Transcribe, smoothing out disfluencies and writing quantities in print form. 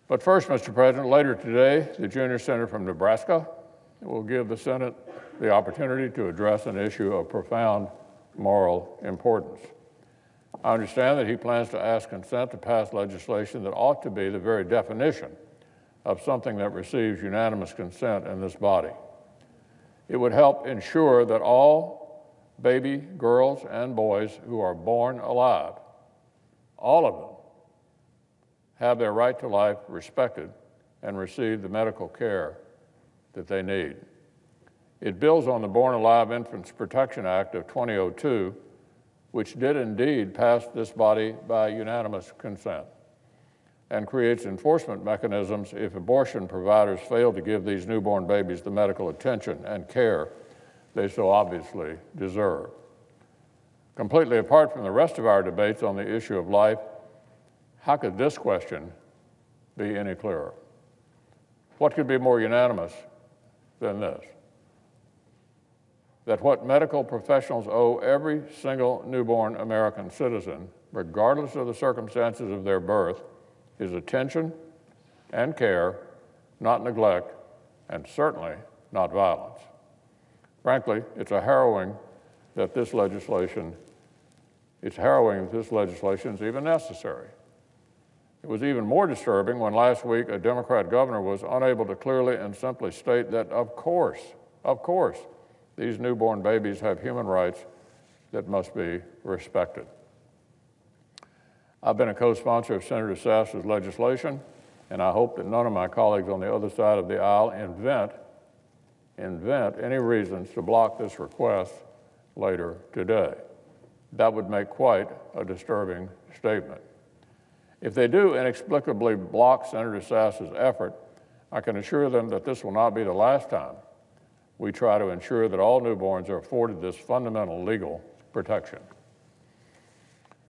But first, Mr. President, later today, the junior senator from Nebraska will give the Senate the opportunity to address an issue of profound moral importance. I understand that he plans to ask consent to pass legislation that ought to be the very definition of something that receives unanimous consent in this body. It would help ensure that all baby girls and boys who are born alive, all of them, have their right to life respected and receive the medical care that they need. It builds on the Born Alive Infants Protection Act of 2002, which did indeed pass this body by unanimous consent, and creates enforcement mechanisms if abortion providers fail to give these newborn babies the medical attention and care they so obviously deserve. Completely apart from the rest of our debates on the issue of life, how could this question be any clearer? What could be more unanimous than this? That what medical professionals owe every single newborn American citizen, regardless of the circumstances of their birth, is attention and care, not neglect, and certainly not violence. Frankly, it's harrowing that this legislation is even necessary. It was even more disturbing when last week a Democrat governor was unable to clearly and simply state that, of course, these newborn babies have human rights that must be respected. I've been a co-sponsor of Senator Sass's legislation, and I hope that none of my colleagues on the other side of the aisle invent any reasons to block this request later today. That would make quite a disturbing statement. If they do inexplicably block Senator Sass's effort, I can assure them that this will not be the last time we try to ensure that all newborns are afforded this fundamental legal protection.